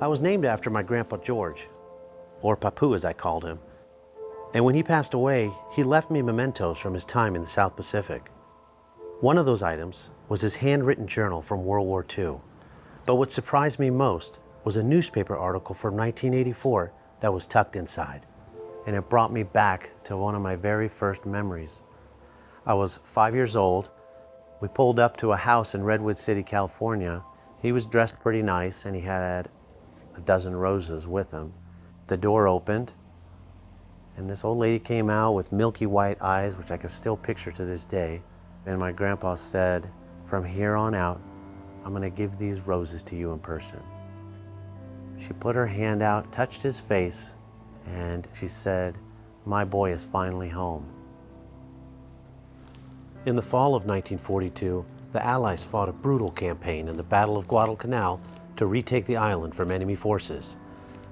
I was named after my Grandpa George, or Papu as I called him. And when he passed away, he left me mementos from his time in the South Pacific. One of those items was his handwritten journal from World War II. But what surprised me most was a newspaper article from 1984 that was tucked inside. And it brought me back to one of my very first memories. I was 5 years old. We pulled up to a house in Redwood City, California. He was dressed pretty nice and he had a dozen roses with him. The door opened and this old lady came out with milky white eyes, which I can still picture to this day. And my grandpa said, "From here on out, I'm gonna give these roses to you in person." She put her hand out, touched his face, and she said, "My boy is finally home." In the fall of 1942, the Allies fought a brutal campaign in the Battle of Guadalcanal to retake the island from enemy forces.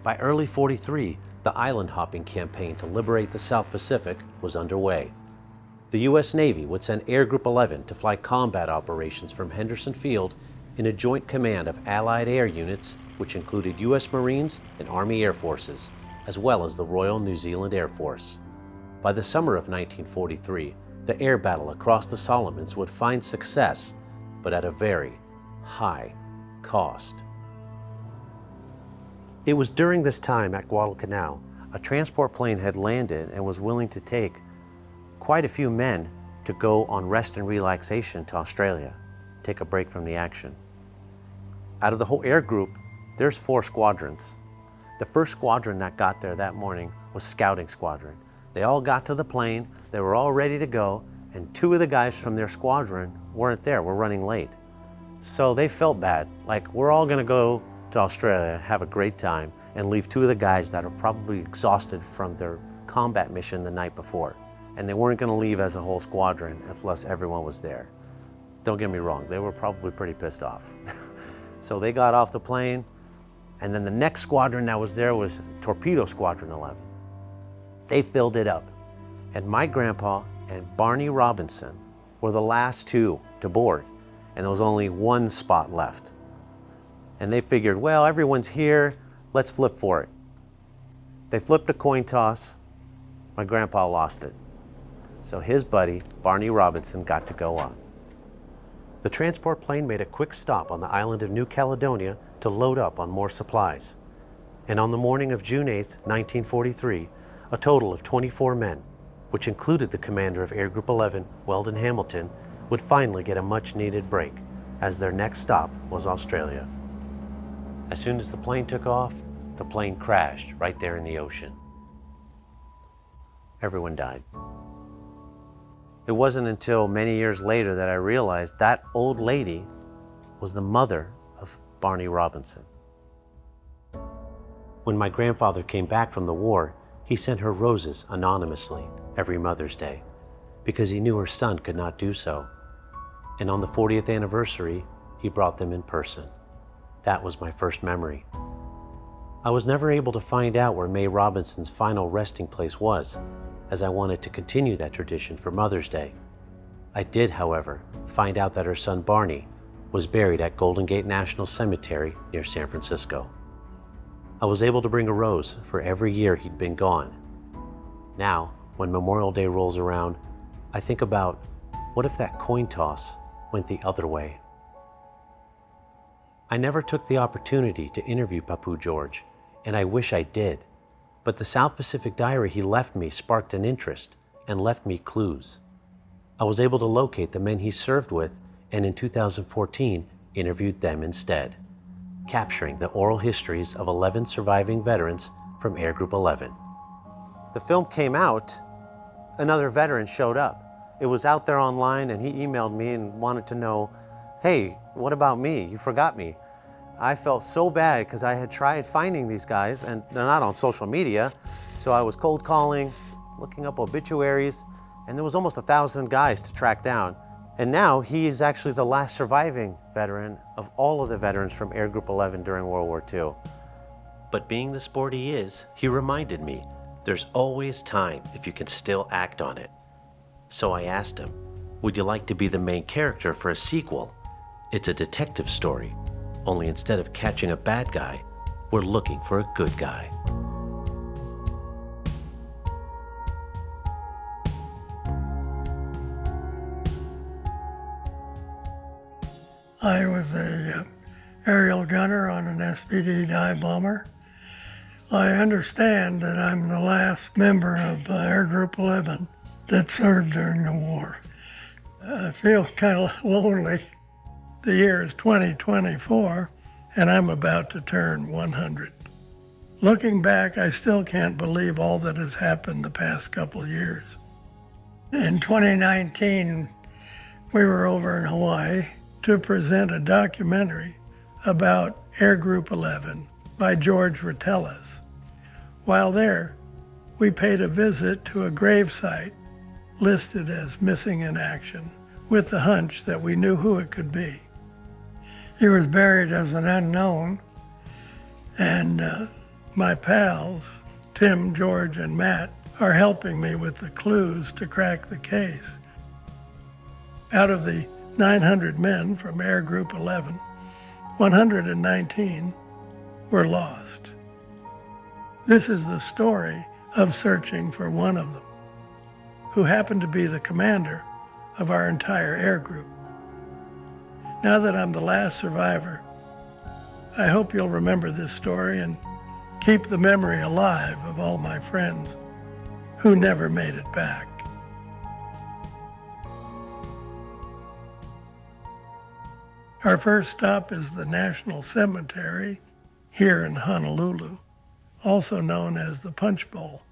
By early '43, the island hopping campaign to liberate the South Pacific was underway. The U.S. Navy would send Air Group 11 to fly combat operations from Henderson Field in a joint command of Allied air units, which included U.S. Marines and Army Air Forces, as well as the Royal New Zealand Air Force. By the summer of 1943, the air battle across the Solomons would find success, but at a very high cost. It was during this time at Guadalcanal, a transport plane had landed and was willing to take quite a few men to go on rest and relaxation to Australia, take a break from the action. Out of the whole air group, there's 4 squadrons. The first squadron that got there that morning was Scouting Squadron. They all got to the plane, they were all ready to go, and 2 of the guys from their squadron weren't there, were running late. So they felt bad, like we're all gonna go to Australia, have a great time, and leave 2 of the guys that are probably exhausted from their combat mission the night before. And they weren't gonna leave as a whole squadron unless everyone was there. Don't get me wrong, they were probably pretty pissed off. So they got off the plane, and then the next squadron that was there was Torpedo Squadron 11. They filled it up, and my grandpa and Barney Robinson were the last 2 to board, and there was only 1 spot left. And they figured, well, everyone's here, let's flip for it. They flipped a coin toss. My grandpa lost it. So his buddy, Barney Robinson, got to go on. The transport plane made a quick stop on the island of New Caledonia to load up on more supplies. And on the morning of June 8, 1943, a total of 24 men, which included the commander of Air Group 11, Weldon Hamilton, would finally get a much-needed break, as their next stop was Australia. As soon as the plane took off, the plane crashed right there in the ocean. Everyone died. It wasn't until many years later that I realized that old lady was the mother of Barney Robinson. When my grandfather came back from the war, he sent her roses anonymously every Mother's Day because he knew her son could not do so. And on the 40th anniversary, he brought them in person. That was my first memory. I was never able to find out where May Robinson's final resting place was, as I wanted to continue that tradition for Mother's Day. I did, however, find out that her son Barney was buried at Golden Gate National Cemetery near San Francisco. I was able to bring a rose for every year he'd been gone. Now, when Memorial Day rolls around, I think about, what if that coin toss went the other way? I never took the opportunity to interview Papu George, and I wish I did. But the South Pacific diary he left me sparked an interest and left me clues. I was able to locate the men he served with, and in 2014 interviewed them instead, capturing the oral histories of 11 surviving veterans from Air Group 11. The film came out, another veteran showed up. It was out there online, and he emailed me and wanted to know, hey, what about me? You forgot me. I felt so bad because I had tried finding these guys, and they're not on social media, so I was cold calling, looking up obituaries, and there was almost 1,000 guys to track down. And now he is actually the last surviving veteran of all of the veterans from Air Group 11 during World War II. But being the sport he is, he reminded me, there's always time if you can still act on it. So I asked him, would you like to be the main character for a sequel? It's a detective story, only instead of catching a bad guy, We're looking for a good guy. I was a aerial gunner on an SPD dive bomber. I understand that I'm the last member of Air Group 11 that served during the war. I feel kind of lonely. The year is 2024, and I'm about to turn 100. Looking back, I still can't believe all that has happened the past couple of years. In 2019, we were over in Hawaii to present a documentary about Air Group 11 by George Retelas. While there, we paid a visit to a gravesite listed as missing in action, with the hunch that we knew who it could be. He was buried as an unknown, and my pals, Tim, George, and Matt, are helping me with the clues to crack the case. Out of the 900 men from Air Group 11, 119 were lost. This is the story of searching for one of them, who happened to be the commander of our entire air group. Now that I'm the last survivor, I hope you'll remember this story and keep the memory alive of all my friends who never made it back. Our first stop is the National Cemetery here in Honolulu, also known as the Punch Bowl.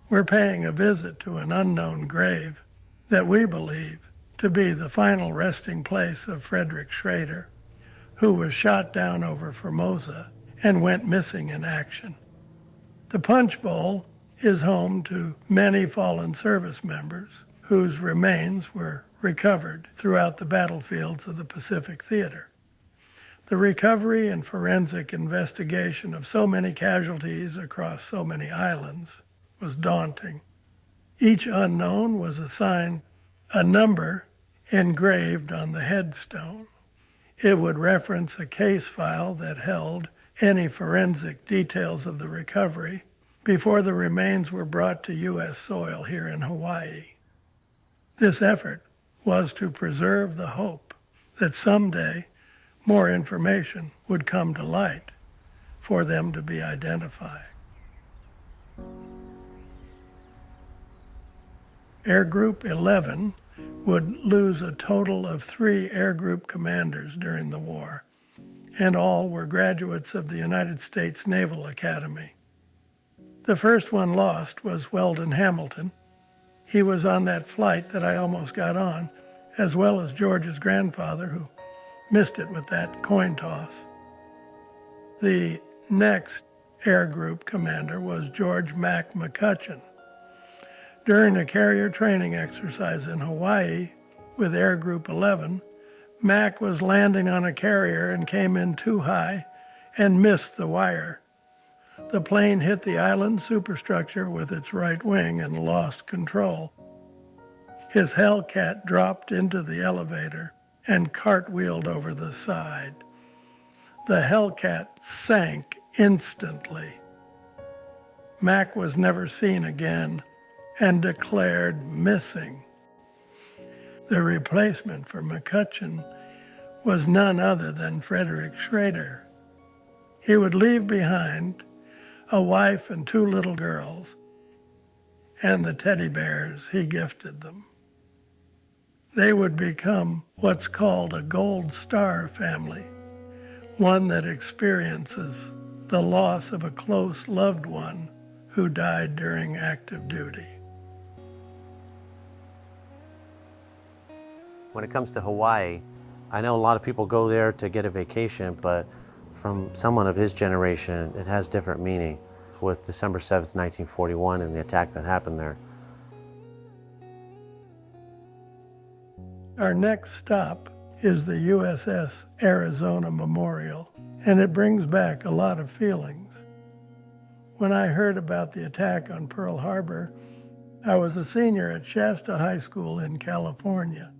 We're paying a visit to an unknown grave that we believe to be the final resting place of Frederick Schrader, who was shot down over Formosa and went missing in action. The Punch Bowl is home to many fallen service members whose remains were recovered throughout the battlefields of the Pacific Theater. The recovery and forensic investigation of so many casualties across so many islands was daunting. Each unknown was assigned a number engraved on the headstone. It would reference a case file that held any forensic details of the recovery before the remains were brought to U.S. soil here in Hawaii. This effort was to preserve the hope that someday more information would come to light for them to be identified. Air Group 11 would lose a total of 3 air group commanders during the war, and all were graduates of the United States Naval Academy. The first one lost was Weldon Hamilton. He was on that flight that I almost got on, as well as George's grandfather, who missed it with that coin toss. The next air group commander was George Mac McCutcheon. During a carrier training exercise in Hawaii with Air Group 11, Mac was landing on a carrier and came in too high and missed the wire. The plane hit the island superstructure with its right wing and lost control. His Hellcat dropped into the elevator and cartwheeled over the side. The Hellcat sank instantly. Mac was never seen again and declared missing. The replacement for McCutcheon was none other than Frederick Schrader. He would leave behind a wife and 2 little girls and the teddy bears he gifted them. They would become what's called a Gold Star family, one that experiences the loss of a close loved one who died during active duty. When it comes to Hawaii, I know a lot of people go there to get a vacation, but from someone of his generation, it has different meaning with December 7th, 1941 and the attack that happened there. Our next stop is the USS Arizona Memorial, and it brings back a lot of feelings. When I heard about the attack on Pearl Harbor, I was a senior at Shasta High School in California.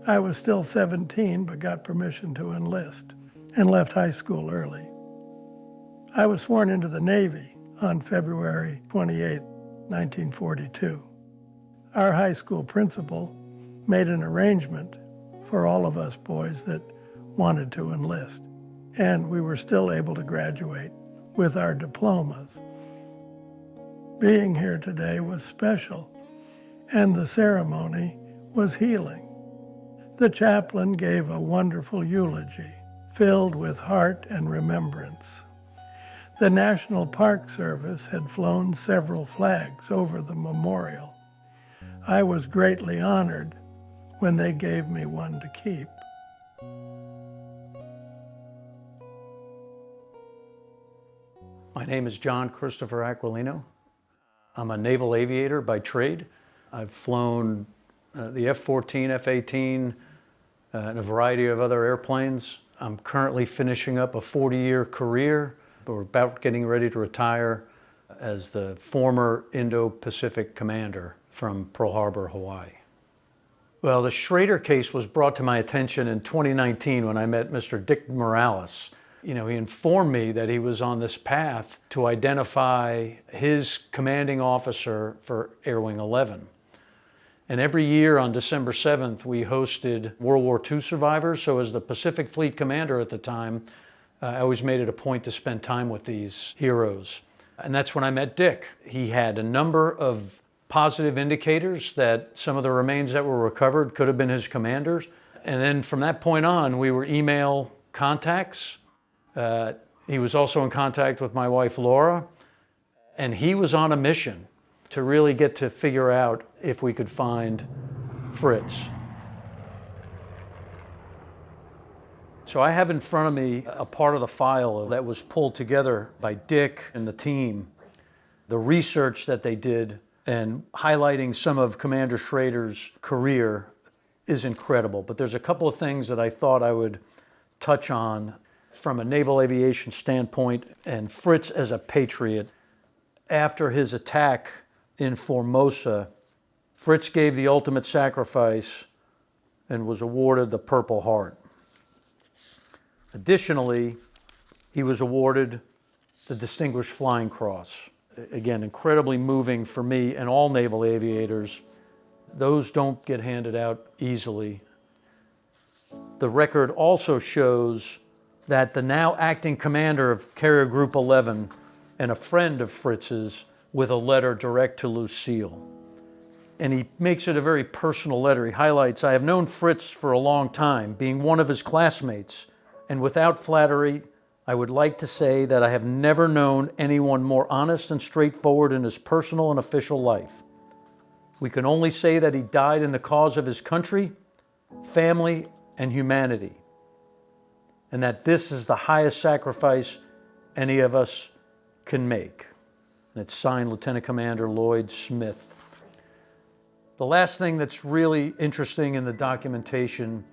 I was still 17, but got permission to enlist and left high school early. I was sworn into the Navy on February 28, 1942. Our high school principal made an arrangement for all of us boys that wanted to enlist, and we were still able to graduate with our diplomas. Being here today was special, and the ceremony was healing. The chaplain gave a wonderful eulogy filled with heart and remembrance. The National Park Service had flown several flags over the memorial. I was greatly honored when they gave me one to keep. My name is John Christopher Aquilino. I'm a naval aviator by trade. I've flown the F-14, F-18, and a variety of other airplanes. I'm currently finishing up a 40-year career. We're about getting ready to retire as the former Indo-Pacific commander from Pearl Harbor, Hawaii. Well, the Schrader case was brought to my attention in 2019 when I met Mr. Dick Morales. He informed me that he was on this path to identify his commanding officer for Air Wing 11. And every year on December 7th, we hosted World War II survivors. So as the Pacific Fleet commander at the time, I always made it a point to spend time with these heroes. And that's when I met Dick. He had a number of positive indicators that some of the remains that were recovered could have been his commanders. And then from that point on, we were email contacts. He was also in contact with my wife, Laura, and he was on a mission to really get to figure out if we could find Fritz. So I have in front of me a part of the file that was pulled together by Dick and the team, the research that they did, and highlighting some of Commander Schrader's career is incredible. But there's a couple of things that I thought I would touch on from a naval aviation standpoint, and Fritz as a patriot. After his attack in Formosa, Fritz gave the ultimate sacrifice and was awarded the Purple Heart. Additionally, he was awarded the Distinguished Flying Cross. Again, incredibly moving for me and all naval aviators. Those don't get handed out easily. The record also shows that the now acting commander of Carrier Group 11 and a friend of Fritz's with a letter direct to Lucille. And he makes it a very personal letter. He highlights, "I have known Fritz for a long time, being one of his classmates, and without flattery, I would like to say that I have never known anyone more honest and straightforward in his personal and official life. We can only say that he died in the cause of his country, family, and humanity, and that this is the highest sacrifice any of us can make." And it's signed Lieutenant Commander Lloyd Smith. The last thing that's really interesting in the documentation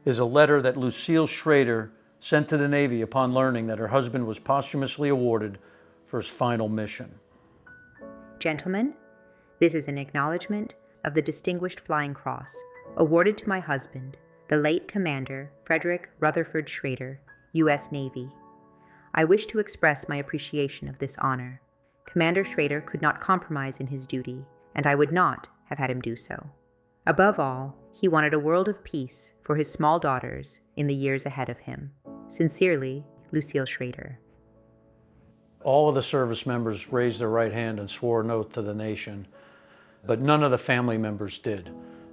is a letter that Lucille Schrader sent to the Navy upon learning that her husband was posthumously awarded for his final mission. Gentlemen, this is an acknowledgement of the Distinguished Flying Cross awarded to my husband, the late Commander Frederick Rutherford Schrader, U.S. Navy. I wish to express my appreciation of this honor. Commander Schrader could not compromise in his duty, and I would not have had him do so. Above all, he wanted a world of peace for his small daughters in the years ahead of him. Sincerely, Lucille Schrader. All of the service members raised their right hand and swore an oath to the nation, but none of the family members did.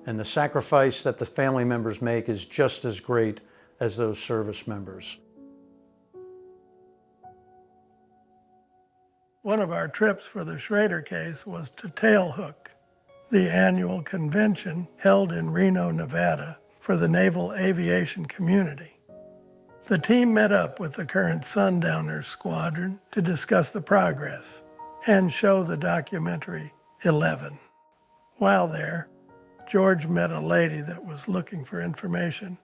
And the sacrifice that the family members make is just as great as those service members. One of our trips for the Schrader case was to Tailhook, the annual convention held in Reno, Nevada for the naval aviation community. The team met up with the current Sundowners squadron to discuss the progress and show the documentary 11. While there, George met a lady that was looking for information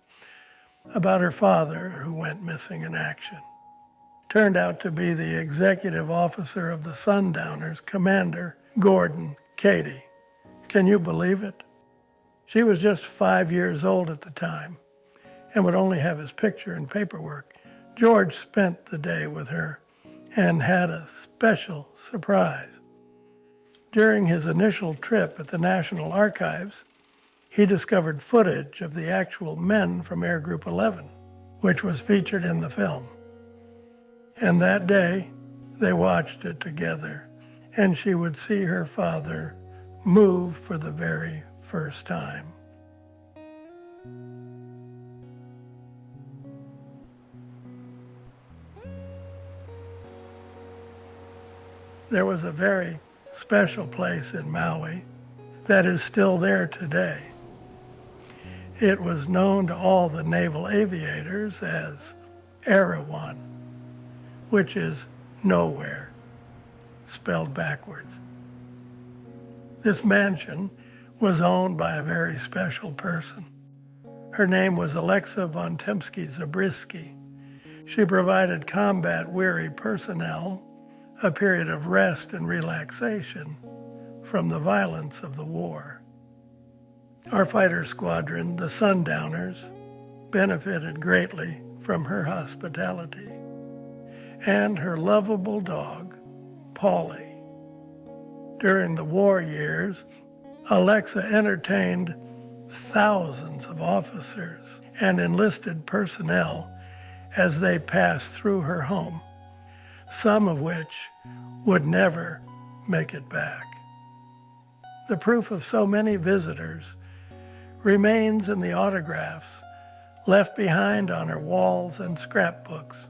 about her father who went missing in action. Turned out to be the executive officer of the Sundowners, Commander Gordon Cady. Can you believe it? She was just 5 years old at the time and would only have his picture and paperwork. George spent the day with her and had a special surprise. During his initial trip at the National Archives, he discovered footage of the actual men from Air Group 11, which was featured in the film. And that day, they watched it together, and she would see her father move for the very first time. There was a very special place in Maui that is still there today. It was known to all the naval aviators as Erawan, which is nowhere, spelled backwards. This mansion was owned by a very special person. Her name was Alexa von Tempsky-Zabriskie. She provided combat-weary personnel a period of rest and relaxation from the violence of the war. Our fighter squadron, the Sundowners, benefited greatly from her hospitality and her lovable dog, Polly. During the war years, Alexa entertained thousands of officers and enlisted personnel as they passed through her home, some of which would never make it back. The proof of so many visitors remains in the autographs left behind on her walls and scrapbooks,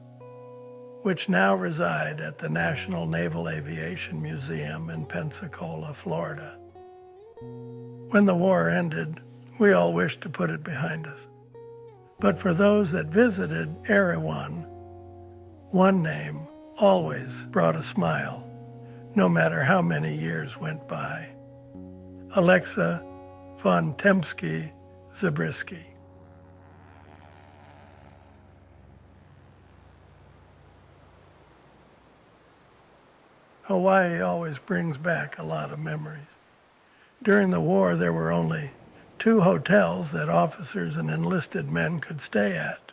which now reside at the National Naval Aviation Museum in Pensacola, Florida. When the war ended, we all wished to put it behind us. But for those that visited Erawan, one name always brought a smile, no matter how many years went by: Alexa von Tempsky-Zabriskie. Hawaii always brings back a lot of memories. During the war, there were only 2 hotels that officers and enlisted men could stay at.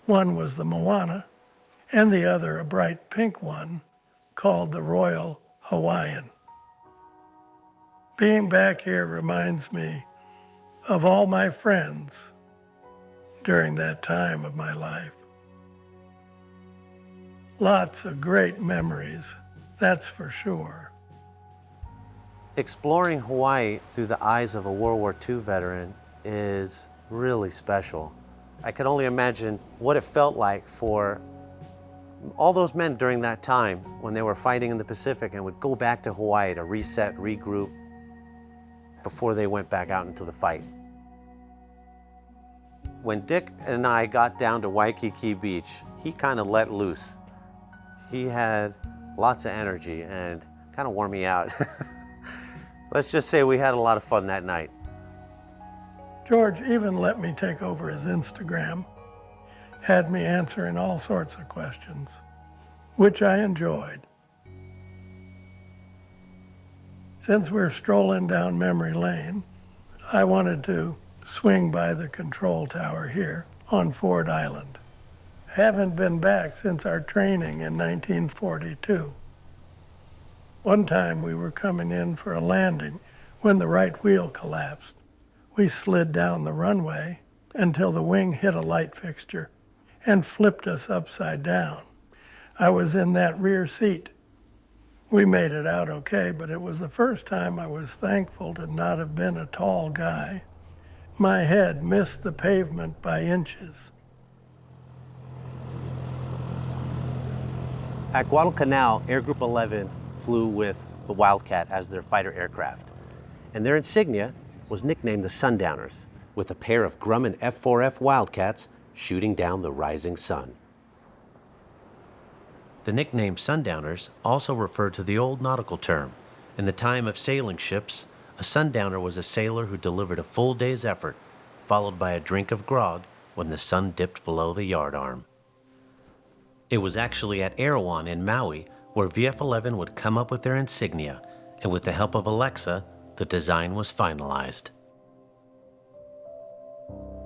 One was the Moana, and the other a bright pink one called the Royal Hawaiian. Being back here reminds me of all my friends during that time of my life. Lots of great memories, that's for sure. Exploring Hawaii through the eyes of a World War II veteran is really special. I can only imagine what it felt like for all those men during that time when they were fighting in the Pacific and would go back to Hawaii to reset, regroup, before they went back out into the fight. When Dick and I got down to Waikiki Beach, he kind of let loose. He had lots of energy and kind of wore me out. Let's just say we had a lot of fun that night. George even let me take over his Instagram, had me answering all sorts of questions, which I enjoyed. Since we're strolling down memory lane, I wanted to swing by the control tower here on Ford Island. Haven't been back since our training in 1942. One time we were coming in for a landing when the right wheel collapsed. We slid down the runway until the wing hit a light fixture and flipped us upside down. I was in that rear seat. We made it out okay, but it was the first time I was thankful to not have been a tall guy. My head missed the pavement by inches. At Guadalcanal, Air Group 11 flew with the Wildcat as their fighter aircraft, and their insignia was nicknamed the Sundowners, with a pair of Grumman F-4F Wildcats shooting down the rising sun. The nickname Sundowners also referred to the old nautical term. In the time of sailing ships, a sundowner was a sailor who delivered a full day's effort, followed by a drink of grog when the sun dipped below the yardarm. It was actually at Erawan in Maui where VF-11 would come up with their insignia, and with the help of Alexa, the design was finalized.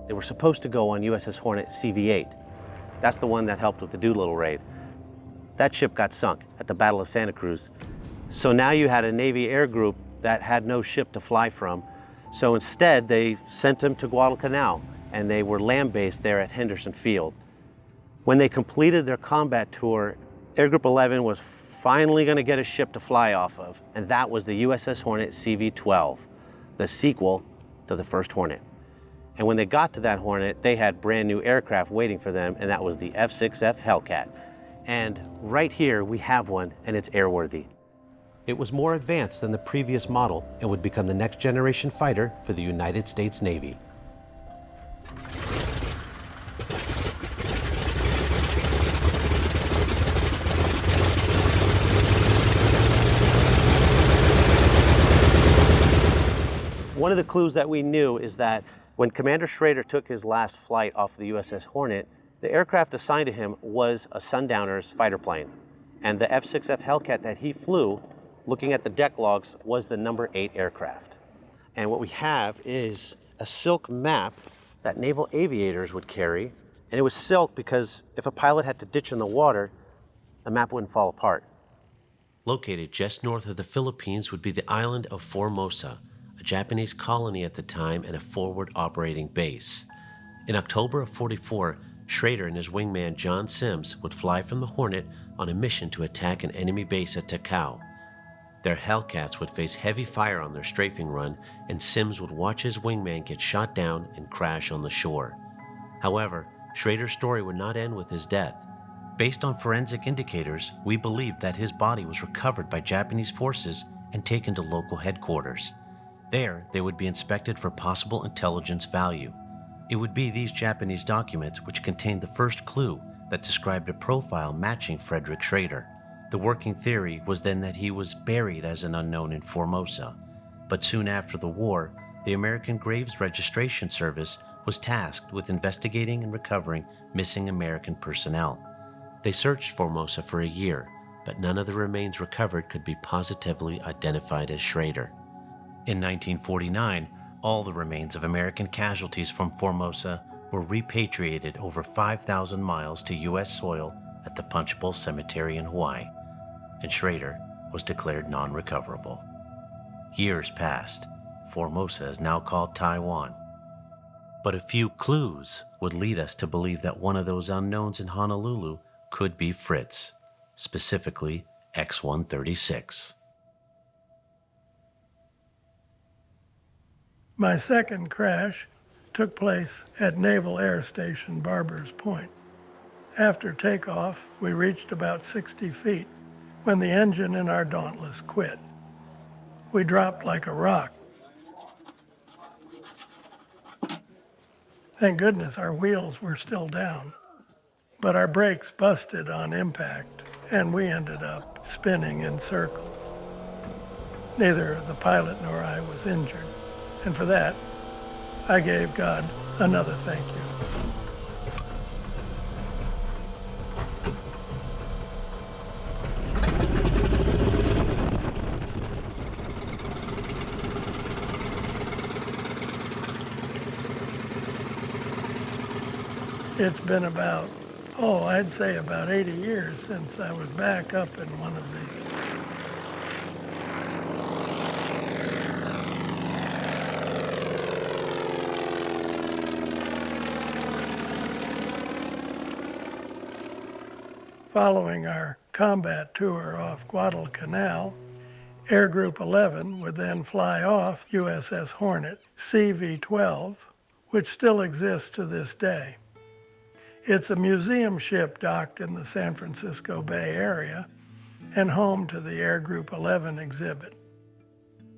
They were supposed to go on USS Hornet CV-8. That's the one that helped with the Doolittle raid. that ship got sunk at the Battle of Santa Cruz. So now you had a Navy air group that had no ship to fly from. So instead, they sent them to Guadalcanal, and they were land-based there at Henderson Field. When they completed their combat tour, Air Group 11 was finally going to get a ship to fly off of, and that was the USS Hornet CV-12, the sequel to the first Hornet. And when they got to that Hornet, they had brand new aircraft waiting for them, and that was the F-6F Hellcat. And right here we have one, and it's airworthy. It was more advanced than the previous model and would become the next generation fighter for the United States Navy. One of the clues that we knew is that when Commander Schrader took his last flight off the USS Hornet, the aircraft assigned to him was a Sundowners fighter plane. And the F-6F Hellcat that he flew, looking at the deck logs, was the number 8 aircraft. And what we have is a silk map that naval aviators would carry. And it was silk because if a pilot had to ditch in the water, the map wouldn't fall apart. Located just north of the Philippines would be the island of Formosa, a Japanese colony at the time and a forward operating base. In October of '44, Schrader and his wingman John Sims would fly from the Hornet on a mission to attack an enemy base at Takao. Their Hellcats would face heavy fire on their strafing run, and Sims would watch his wingman get shot down and crash on the shore. However, Schrader's story would not end with his death. Based on forensic indicators, we believe that his body was recovered by Japanese forces and taken to local headquarters. There, they would be inspected for possible intelligence value. It would be these Japanese documents which contained the first clue that described a profile matching Frederick Schrader. The working theory was then that he was buried as an unknown in Formosa, but soon after the war, the American Graves Registration Service was tasked with investigating and recovering missing American personnel. They searched Formosa for a year, but none of the remains recovered could be positively identified as Schrader. In 1949, all the remains of American casualties from Formosa were repatriated over 5,000 miles to U.S. soil at the Punch Bowl Cemetery in Hawaii, and Schrader was declared non-recoverable. Years passed. Formosa is now called Taiwan. But a few clues would lead us to believe that one of those unknowns in Honolulu could be Fritz, specifically X-136. My second crash took place at Naval Air Station Barbers Point. After takeoff, we reached about 60 feet when the engine in our Dauntless quit. We dropped like a rock. Thank goodness our wheels were still down, but our brakes busted on impact and we ended up spinning in circles. Neither the pilot nor I was injured, and for that, I gave God another thank you. It's been about, I'd say about 80 years since I was back up in one of these. Following our combat tour off Guadalcanal, Air Group 11 would then fly off USS Hornet CV-12, which still exists to this day. It's a museum ship docked in the San Francisco Bay Area and home to the Air Group 11 exhibit.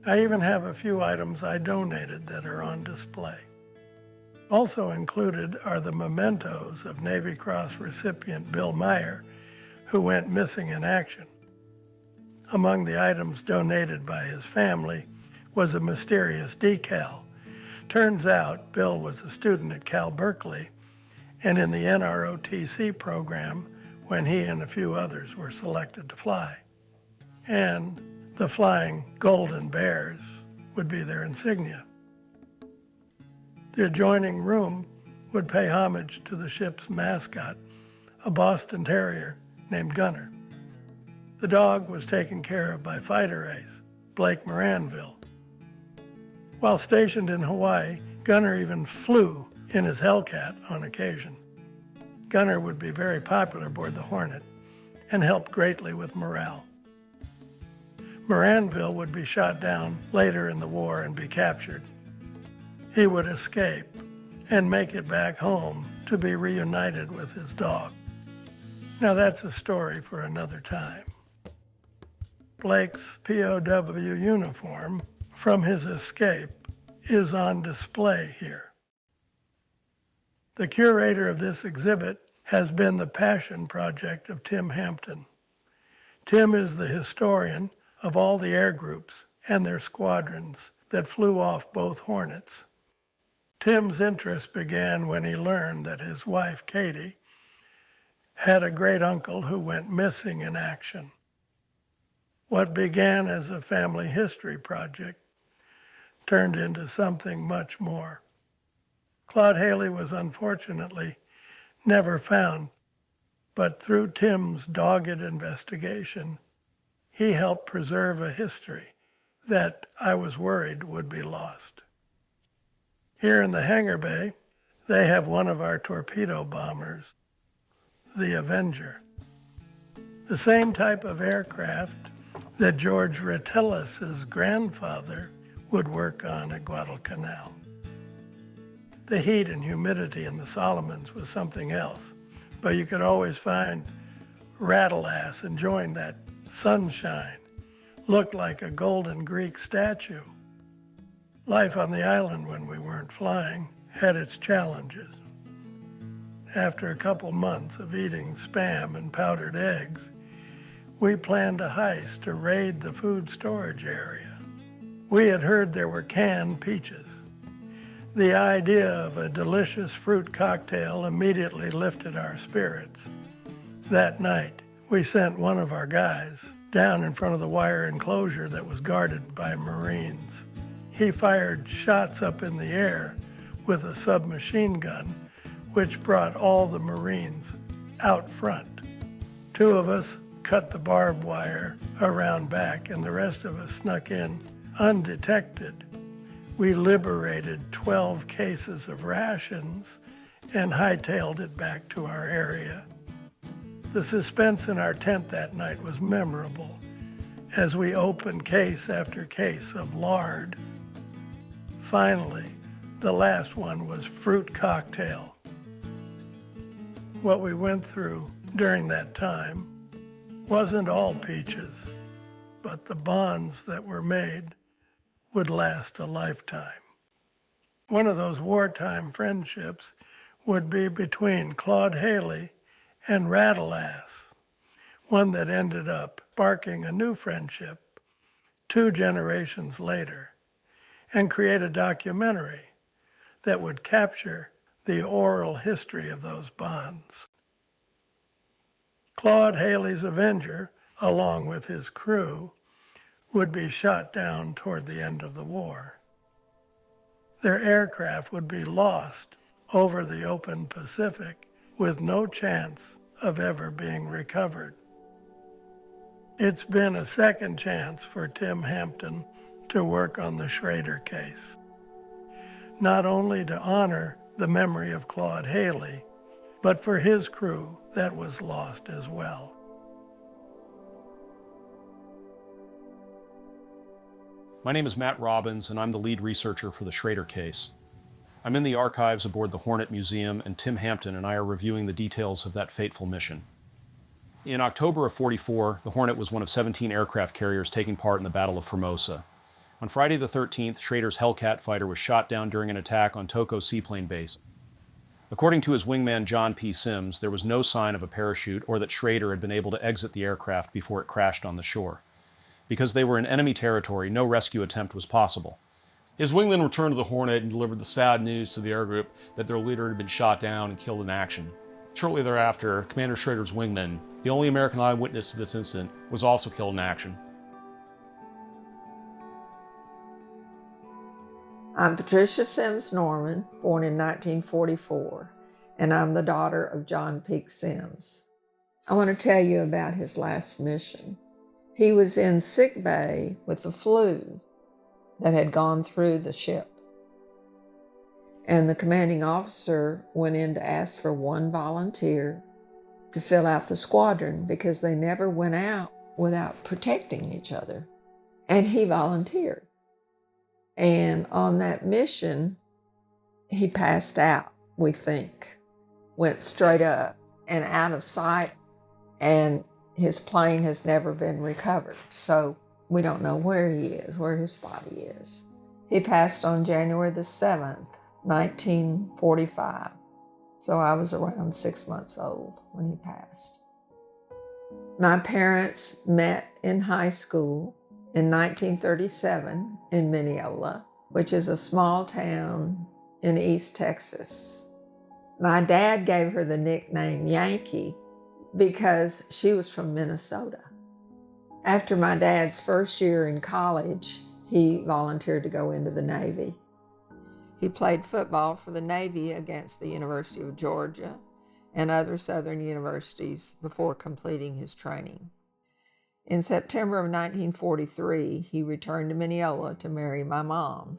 I even have a few items I donated that are on display. Also included are the mementos of Navy Cross recipient Bill Meyer, who went missing in action. Among the items donated by his family was a mysterious decal. Turns out Bill was a student at Cal Berkeley and in the NROTC program when he and a few others were selected to fly. And the flying golden bears would be their insignia. The adjoining room would pay homage to the ship's mascot, a Boston Terrier named Gunner. The dog was taken care of by fighter ace Blake Moranville. While stationed in Hawaii, Gunner even flew in his Hellcat on occasion. Gunner would be very popular aboard the Hornet and helped greatly with morale. Moranville would be shot down later in the war and be captured. He would escape and make it back home to be reunited with his dog. Now that's a story for another time. Blake's POW uniform from his escape is on display here. The curator of this exhibit has been the passion project of Tim Hampton. Tim is the historian of all the air groups and their squadrons that flew off both Hornets. Tim's interest began when he learned that his wife, Katie, had a great uncle who went missing in action. What began as a family history project turned into something much more. Claude Haley was unfortunately never found, but through Tim's dogged investigation, he helped preserve a history that I was worried would be lost. Here in the hangar bay, they have one of our torpedo bombers, the Avenger. The same type of aircraft that George Retelas' grandfather would work on at Guadalcanal. The heat and humidity in the Solomons was something else, but you could always find Retelas enjoying that sunshine. Looked like a golden Greek statue. Life on the island when we weren't flying had its challenges. After a couple months of eating Spam and powdered eggs, we planned a heist to raid the food storage area. We had heard there were canned peaches. The idea of a delicious fruit cocktail immediately lifted our spirits. That night, we sent one of our guys down in front of the wire enclosure that was guarded by Marines. He fired shots up in the air with a submachine gun, which brought all the Marines out front. Two of us cut the barbed wire around back, and the rest of us snuck in undetected. We liberated 12 cases of rations and hightailed it back to our area. The suspense in our tent that night was memorable as we opened case after case of lard. Finally, the last one was fruit cocktail. What we went through during that time wasn't all peaches, but the bonds that were made would last a lifetime. One of those wartime friendships would be between Claude Haley and Retelas, one that ended up sparking a new friendship 2 generations later and create a documentary that would capture the oral history of those bonds. Claude Haley's Avenger, along with his crew, would be shot down toward the end of the war. Their aircraft would be lost over the open Pacific with no chance of ever being recovered. It's been a second chance for Tim Hampton to work on the Schrader case, not only to honor the memory of Claude Haley, but for his crew that was lost as well. My name is Matt Robbins, and I'm the lead researcher for the Schrader case. I'm in the archives aboard the Hornet Museum, and Tim Hampton and I are reviewing the details of that fateful mission. In October of '44, the Hornet was one of 17 aircraft carriers taking part in the Battle of Formosa. On Friday the 13th, Schrader's Hellcat fighter was shot down during an attack on Toko Seaplane Base. According to his wingman John P. Sims, there was no sign of a parachute or that Schrader had been able to exit the aircraft before it crashed on the shore. Because they were in enemy territory, no rescue attempt was possible. His wingman returned to the Hornet and delivered the sad news to the air group that their leader had been shot down and killed in action. Shortly thereafter, Commander Schrader's wingman, the only American eyewitness to this incident, was also killed in action. I'm Patricia Sims Norman, born in 1944, and I'm the daughter of John P. Sims. I want to tell you about his last mission. He was in sick bay with the flu that had gone through the ship. And the commanding officer went in to ask for one volunteer to fill out the squadron because they never went out without protecting each other. And he volunteered. And on that mission, he passed out, we think, went straight up and out of sight, and his plane has never been recovered. So we don't know where he is, where his body is. He passed on January the 7th, 1945. So I was around 6 months old when he passed. My parents met in high school in 1937 in Mineola, which is a small town in East Texas. My dad gave her the nickname Yankee because she was from Minnesota. After my dad's first year in college, he volunteered to go into the Navy. He played football for the Navy against the University of Georgia and other southern universities before completing his training. In September of 1943, he returned to Mineola to marry my mom.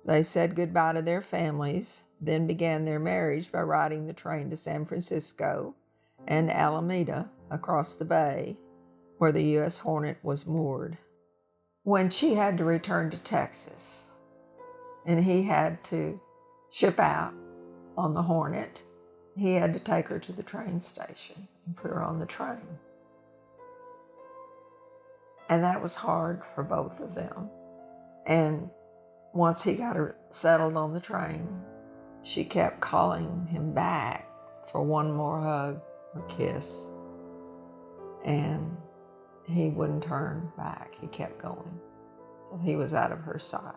They said goodbye to their families, then began their marriage by riding the train to San Francisco and Alameda across the bay, where the U.S. Hornet was moored. When she had to return to Texas, and he had to ship out on the Hornet, he had to take her to the train station and put her on the train. And that was hard for both of them. And once he got her settled on the train, she kept calling him back for one more hug or kiss. And he wouldn't turn back. He kept going till he was out of her sight.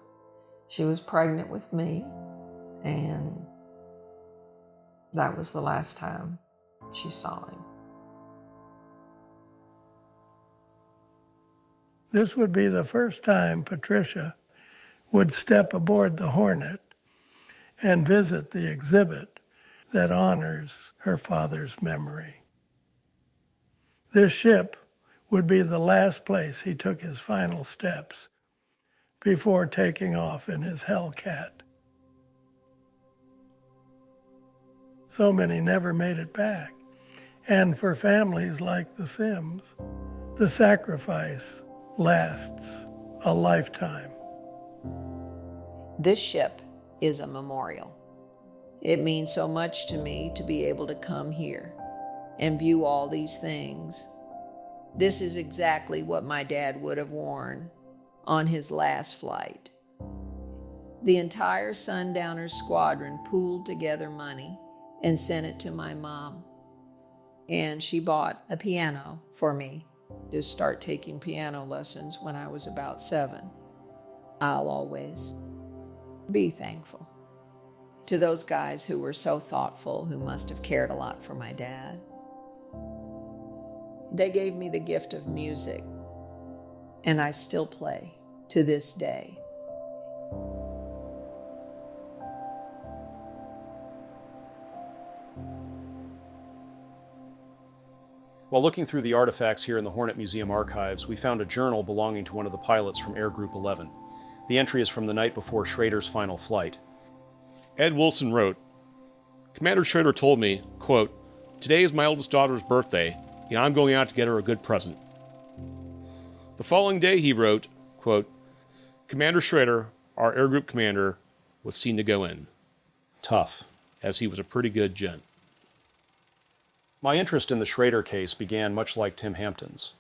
She was pregnant with me, and that was the last time she saw him. This would be the first time Patricia would step aboard the Hornet and visit the exhibit that honors her father's memory. This ship would be the last place he took his final steps before taking off in his Hellcat. So many never made it back. And for families like the Sims, the sacrifice lasts a lifetime. This ship is a memorial. It means so much to me to be able to come here and view all these things. This is exactly what my dad would have worn on his last flight. The entire Sundowners squadron pooled together money and sent it to my mom. And she bought a piano for me to start taking piano lessons when I was about 7. I'll always be thankful to those guys who were so thoughtful, who must have cared a lot for my dad. They gave me the gift of music, and I still play to this day. While looking through the artifacts here in the Hornet Museum archives, we found a journal belonging to one of the pilots from Air Group 11. The entry is from the night before Schrader's final flight. Ed Wilson wrote, "Commander Schrader told me, quote, 'Today is my eldest daughter's birthday, and I'm going out to get her a good present.' The following day he wrote, quote, 'Commander Schrader, our Air Group commander, was seen to go in.' Tough, as he was a pretty good gent." My interest in the Schrader case began much like Tim Hampton's.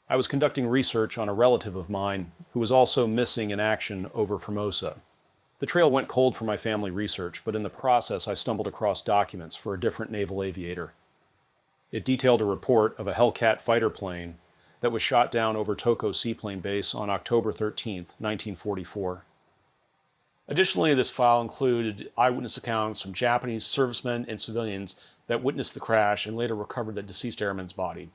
I was conducting research on a relative of mine who was also missing in action over Formosa. The trail went cold for my family research, but in the process I stumbled across documents for a different naval aviator. It detailed a report of a Hellcat fighter plane that was shot down over Toko Seaplane Base on October 13, 1944. Additionally, this file included eyewitness accounts from Japanese servicemen and civilians that witnessed the crash and later recovered the deceased airman's body.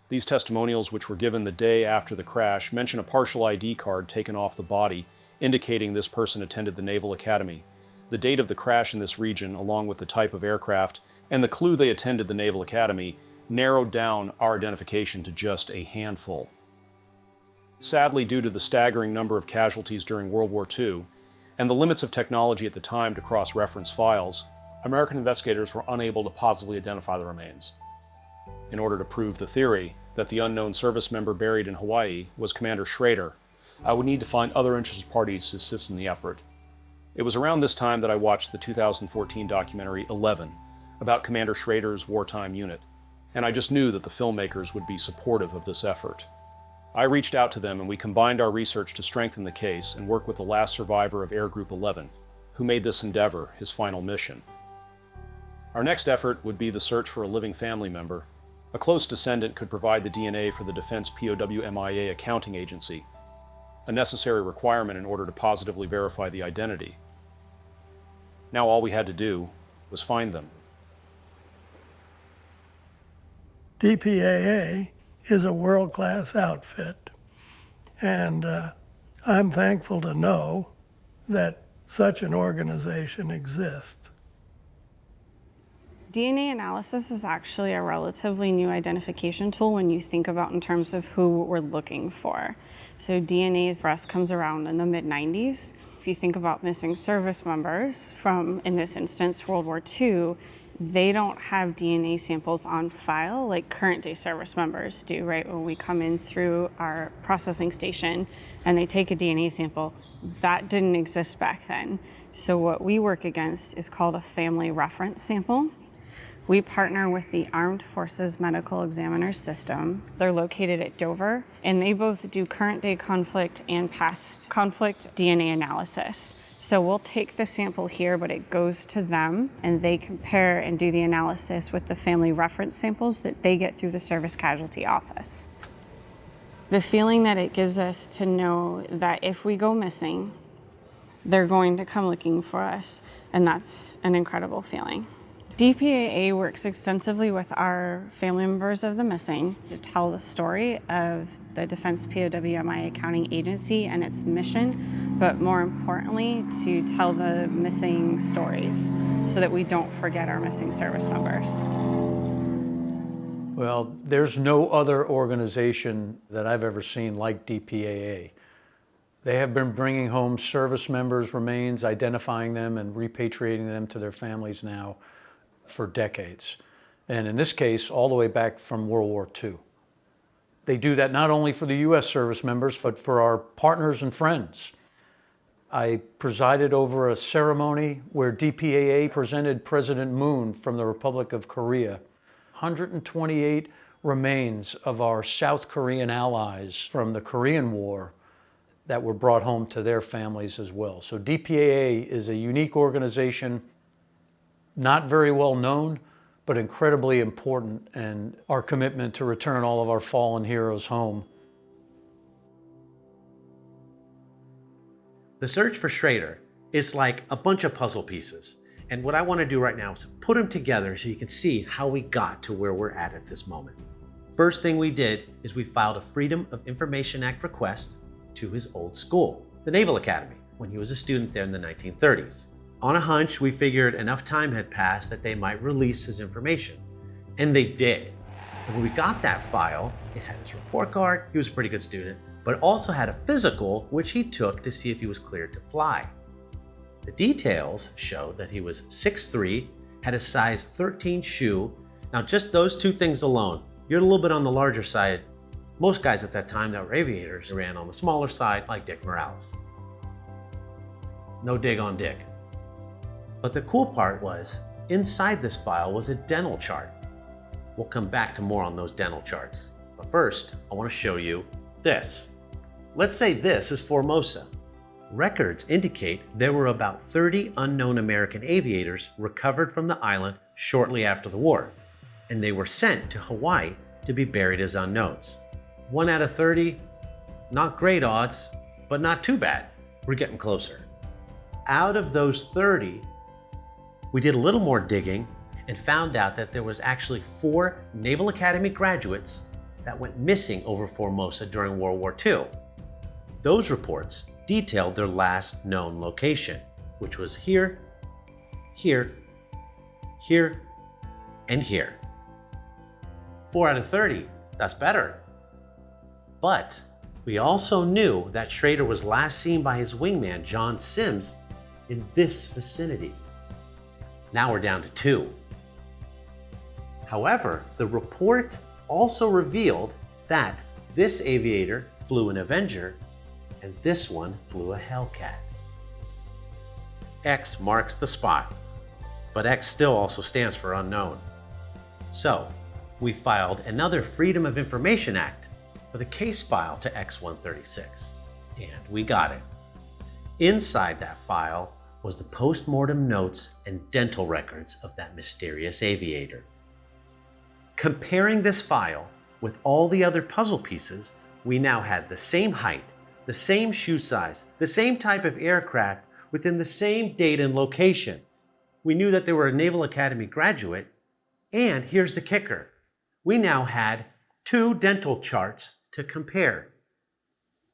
These testimonials, which were given the day after the crash, mention a partial ID card taken off the body, indicating this person attended the Naval Academy, the date of the crash in this region, along with the type of aircraft, and the clue they attended the Naval Academy, narrowed down our identification to just a handful. Sadly, due to the staggering number of casualties during World War II and the limits of technology at the time to cross-reference files, American investigators were unable to positively identify the remains. In order to prove the theory that the unknown service member buried in Hawaii was Commander Schrader, I would need to find other interested parties to assist in the effort. It was around this time that I watched the 2014 documentary 11 about Commander Schrader's wartime unit, and I just knew that the filmmakers would be supportive of this effort. I reached out to them and we combined our research to strengthen the case and work with the last survivor of Air Group 11, who made this endeavor his final mission. Our next effort would be the search for a living family member. A close descendant could provide the DNA for the Defense POWMIA accounting agency, a necessary requirement in order to positively verify the identity. Now all we had to do was find them. DPAA is a world-class outfit, and I'm thankful to know that such an organization exists. DNA analysis is actually a relatively new identification tool when you think about in terms of who we're looking for. So DNA for us comes around in the mid-90s. If you think about missing service members from, in this instance, World War II, they don't have DNA samples on file like current day service members do, right? When we come in through our processing station and they take a DNA sample, that didn't exist back then. So what we work against is called a family reference sample. We partner with the Armed Forces Medical Examiner System. They're located at Dover, and they both do current day conflict and past conflict DNA analysis. So we'll take the sample here, but it goes to them, and they compare and do the analysis with the family reference samples that they get through the Service Casualty Office. The feeling that it gives us to know that if we go missing, they're going to come looking for us, and that's an incredible feeling. DPAA works extensively with our family members of the missing to tell the story of the Defense POWMIA accounting agency and its mission, but more importantly, to tell the missing stories so that we don't forget our missing service members. Well, there's no other organization that I've ever seen like DPAA. They have been bringing home service members' remains, identifying them and repatriating them to their families now for decades. And in this case, all the way back from World War II. They do that not only for the US service members, but for our partners and friends. I presided over a ceremony where DPAA presented President Moon from the Republic of Korea 128 remains of our South Korean allies from the Korean War that were brought home to their families as well. So DPAA is a unique organization, not very well known, but incredibly important, and our commitment to return all of our fallen heroes home. The search for Schrader is like a bunch of puzzle pieces. And what I want to do right now is put them together so you can see how we got to where we're at this moment. First thing we did is we filed a Freedom of Information Act request to his old school, the Naval Academy, when he was a student there in the 1930s. On a hunch, we figured enough time had passed that they might release his information. And they did. And when we got that file, it had his report card, he was a pretty good student, but it also had a physical, which he took to see if he was cleared to fly. The details show that he was 6'3", had a size 13 shoe. Now just those two things alone, you're a little bit on the larger side. Most guys at that time that were aviators ran on the smaller side, like Dick Morales. No dig on Dick. But the cool part was, inside this file was a dental chart. We'll come back to more on those dental charts. But first, I want to show you this. Let's say this is Formosa. Records indicate there were about 30 unknown American aviators recovered from the island shortly after the war, and they were sent to Hawaii to be buried as unknowns. 1 out of 30, not great odds, but not too bad. We're getting closer. Out of those 30, we did a little more digging and found out that there was actually 4 Naval Academy graduates that went missing over Formosa during World War II. Those reports detailed their last known location, which was here, here, here, and here. 4 out of 30, that's better. But We also knew that Schrader was last seen by his wingman, John Sims, in this vicinity. Now we're down to 2. However, the report also revealed that this aviator flew an Avenger and this one flew a Hellcat. X marks the spot, but X still also stands for unknown. So, we filed another Freedom of Information Act for the case file to X-136, and we got it. Inside that file was the post-mortem notes and dental records of that mysterious aviator. Comparing this file with all the other puzzle pieces, we now had the same height, the same shoe size, the same type of aircraft within the same date and location. We knew that they were a Naval Academy graduate, and here's the kicker. We now had 2 dental charts to compare.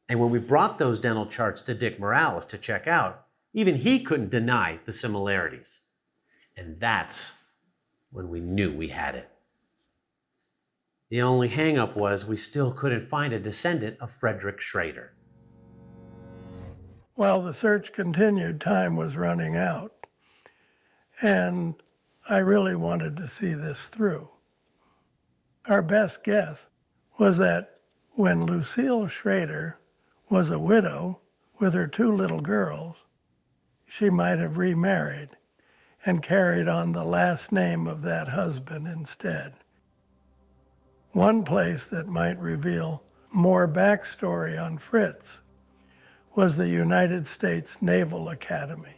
And when we brought those dental charts to Dick Morales to check out, even he couldn't deny the similarities. And that's when we knew we had it. The only hang-up was we still couldn't find a descendant of Frederick Schrader. While the search continued, time was running out, and I really wanted to see this through. Our best guess was that when Lucille Schrader was a widow with her 2 little girls, she might have remarried and carried on the last name of that husband instead. One place that might reveal more backstory on Fritz was the United States Naval Academy.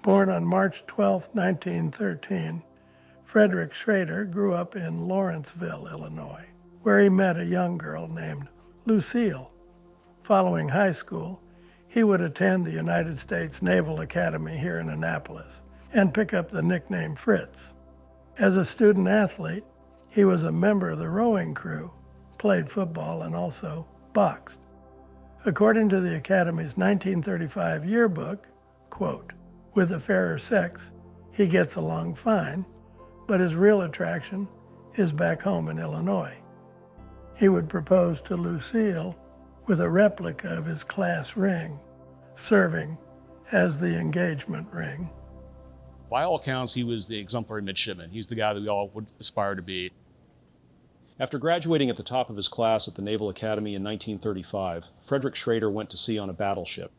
Born on March 12, 1913, Frederick Schrader grew up in Lawrenceville, Illinois, where he met a young girl named Lucille. Following high school, he would attend the United States Naval Academy here in Annapolis and pick up the nickname Fritz. As a student athlete, he was a member of the rowing crew, played football, and also boxed. According to the Academy's 1935 yearbook, quote, "With the fairer sex, he gets along fine, but his real attraction is back home in Illinois." He would propose to Lucille with a replica of his class ring, serving as the engagement ring. By all accounts, he was the exemplary midshipman. He's the guy that we all would aspire to be. After graduating at the top of his class at the Naval Academy in 1935, Frederick Schrader went to sea on a battleship.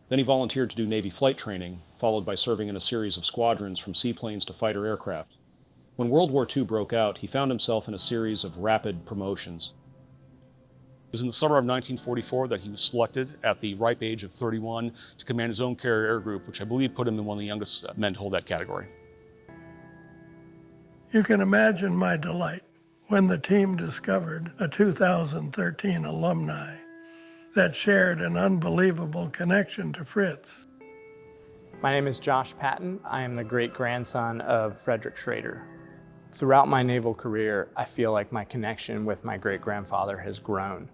Then he volunteered to do Navy flight training, followed by serving in a series of squadrons from seaplanes to fighter aircraft. When World War II broke out, he found himself in a series of rapid promotions. It was in the summer of 1944 that he was selected at the ripe age of 31 to command his own carrier air group, which I believe put him in one of the youngest men to hold that category. You can imagine my delight when the team discovered a 2013 alumni that shared an unbelievable connection to Fritz. My name is Josh Patton. I am the great-grandson of Frederick Schrader. Throughout my naval career, I feel like my connection with my great-grandfather has grown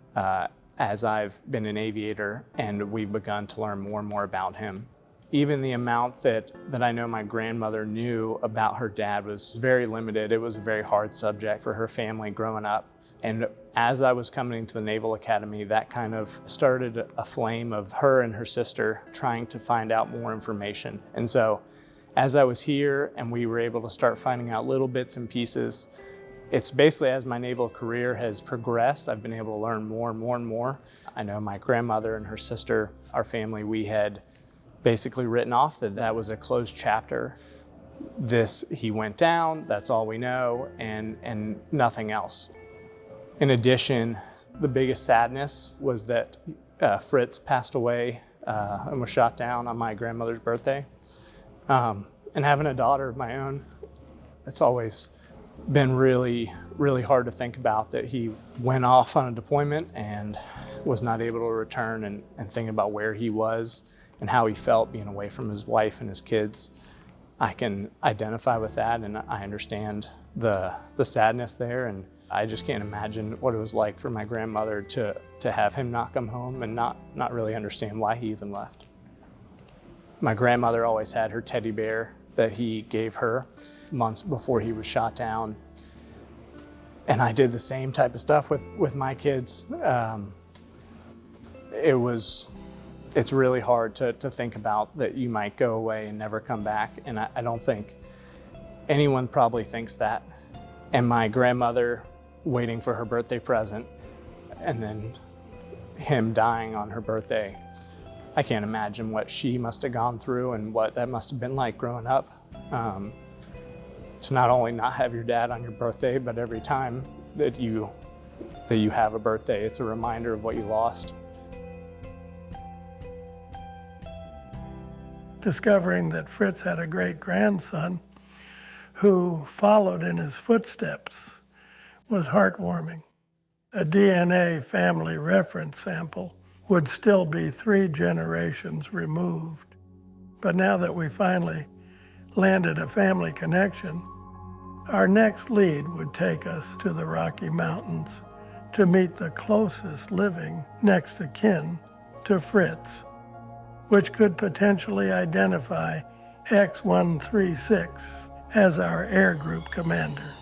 as I've been an aviator and we've begun to learn more and more about him. Even the amount that I know my grandmother knew about her dad was very limited. It was a very hard subject for her family growing up. And as I was coming to the Naval Academy, that kind of started a flame of her and her sister trying to find out more information. And so as I was here and we were able to start finding out little bits and pieces, it's basically as my naval career has progressed, I've been able to learn more and more and more. I know my grandmother and her sister, our family, we had basically written off that was a closed chapter. He went down, that's all we know, and nothing else. In addition, the biggest sadness was that Fritz passed away and was shot down on my grandmother's birthday. And having a daughter of my own, it's always been really, really hard to think about that he went off on a deployment and was not able to return and think about where he was and how he felt being away from his wife and his kids. I can identify with that and I understand the sadness there, and I just can't imagine what it was like for my grandmother to have him not come home and not really understand why he even left. My grandmother always had her teddy bear that he gave her months before he was shot down. And I did the same type of stuff with my kids. It's really hard to think about that you might go away and never come back, and I don't think anyone probably thinks that. And my grandmother waiting for her birthday present, and then him dying on her birthday. I can't imagine what she must have gone through and what that must have been like growing up. To not only not have your dad on your birthday, but every time that you have a birthday, it's a reminder of what you lost. Discovering that Fritz had a great-grandson who followed in his footsteps was heartwarming. A DNA family reference sample would still be 3 generations removed. But now that we finally landed a family connection, our next lead would take us to the Rocky Mountains to meet the closest living next of kin to Fritz, which could potentially identify X-136 as our air group commander.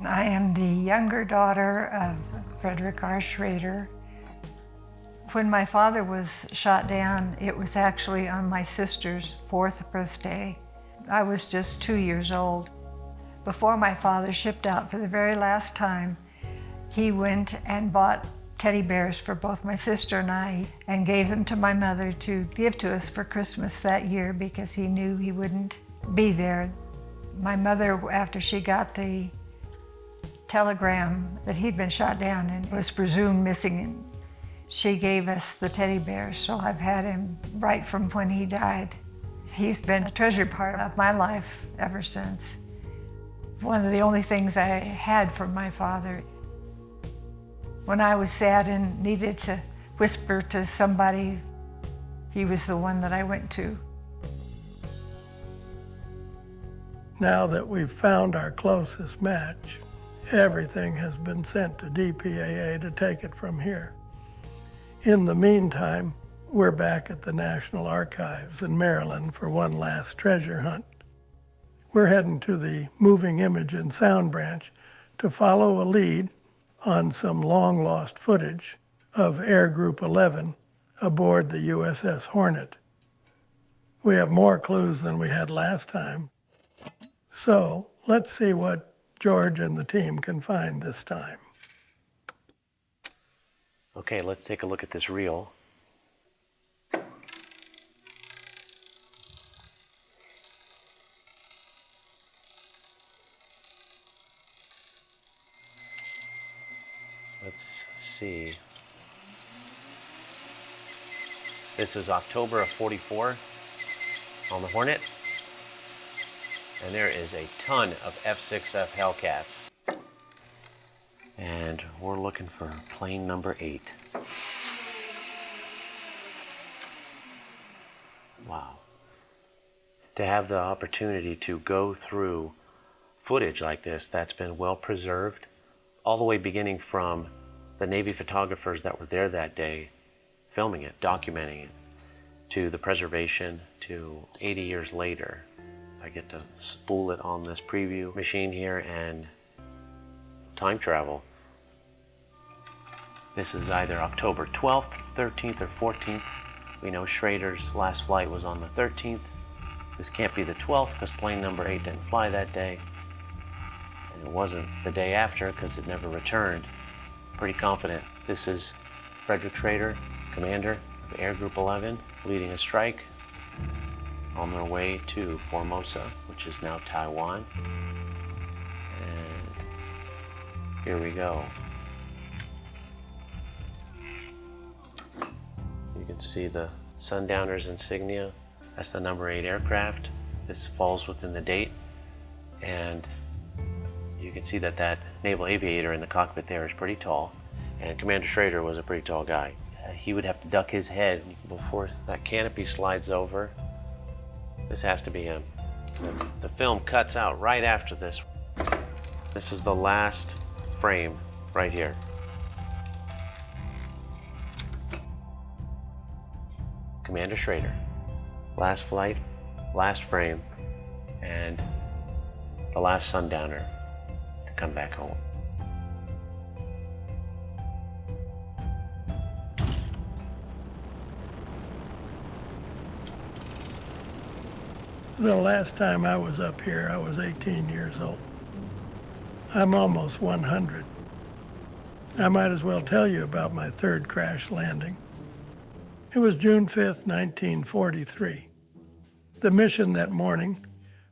I am the younger daughter of Frederick R. Schrader. When my father was shot down, it was actually on my sister's 4th birthday. I was just 2 years old. Before my father shipped out for the very last time, he went and bought teddy bears for both my sister and I and gave them to my mother to give to us for Christmas that year because he knew he wouldn't be there. My mother, after she got the telegram that he'd been shot down and was presumed missing, she gave us the teddy bear, so I've had him right from when he died. He's been a treasured part of my life ever since. One of the only things I had from my father. When I was sad and needed to whisper to somebody, he was the one that I went to. Now that we've found our closest match, everything has been sent to DPAA to take it from here. In the meantime, we're back at the National Archives in Maryland for one last treasure hunt. We're heading to the Moving Image and Sound branch to follow a lead on some long-lost footage of Air Group 11 aboard the USS Hornet. We have more clues than we had last time. So let's see what George and the team can find this time. Okay, let's take a look at this reel. Let's see. This is October of '44 on the Hornet. And there is a ton of F-6F Hellcats. And we're looking for plane number 8. Wow. To have the opportunity to go through footage like this that's been well preserved, all the way beginning from the Navy photographers that were there that day, filming it, documenting it, to the preservation, to 80 years later. I get to spool it on this preview machine here and time travel. This is either October 12th, 13th, or 14th. We know Schrader's last flight was on the 13th. This can't be the 12th because plane number 8 didn't fly that day. And it wasn't the day after because it never returned. Pretty confident. This is Frederick Schrader, commander of Air Group 11, leading a strike on their way to Formosa, which is now Taiwan. And here we go. You can see the Sundowner's insignia. That's the number 8 aircraft. This falls within the date. And you can see that that naval aviator in the cockpit there is pretty tall. And Commander Schrader was a pretty tall guy. He would have to duck his head before that canopy slides over. This has to be him. The film cuts out right after this. This is the last frame right here. Commander Schrader. Last flight, last frame, and the last Sundowner to come back home. The last time I was up here, I was 18 years old. I'm almost 100. I might as well tell you about my third crash landing. It was June 5th, 1943. The mission that morning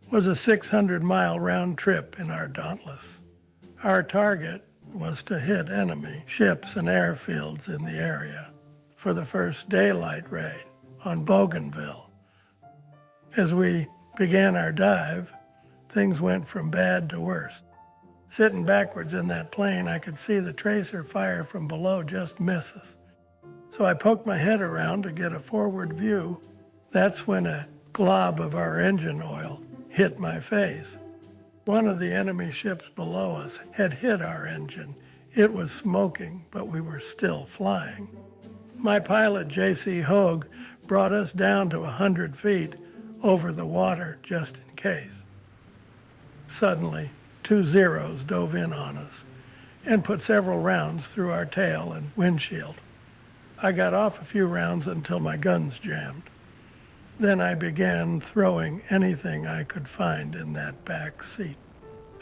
was a 600-mile round trip in our Dauntless. Our target was to hit enemy ships and airfields in the area for the first daylight raid on Bougainville. As we began our dive, things went from bad to worse. Sitting backwards in that plane, I could see the tracer fire from below just miss us. So I poked my head around to get a forward view. That's when a glob of our engine oil hit my face. One of the enemy ships below us had hit our engine. It was smoking, but we were still flying. My pilot, J.C. Hogue, brought us down to 100 feet over the water just in case. Suddenly, 2 Zeros dove in on us and put several rounds through our tail and windshield. I got off a few rounds until my guns jammed. Then I began throwing anything I could find in that back seat.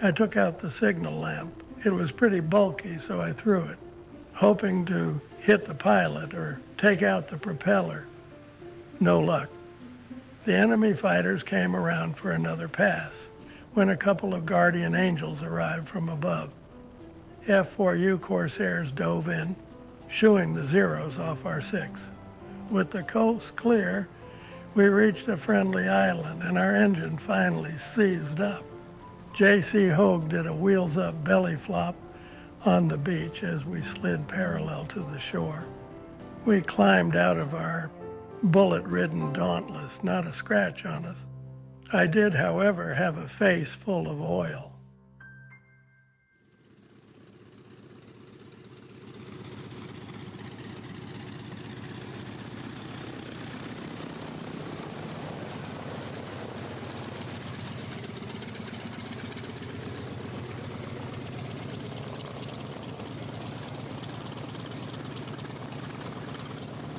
I took out the signal lamp. It was pretty bulky, so I threw it, hoping to hit the pilot or take out the propeller. No luck. The enemy fighters came around for another pass when a couple of guardian angels arrived from above. F-4U Corsairs dove in, shooing the Zeros off our 6. With the coast clear, we reached a friendly island and our engine finally seized up. J.C. Hogue did a wheels-up belly flop on the beach as we slid parallel to the shore. We climbed out of our bullet-ridden Dauntless, not a scratch on us. I did, however, have a face full of oil.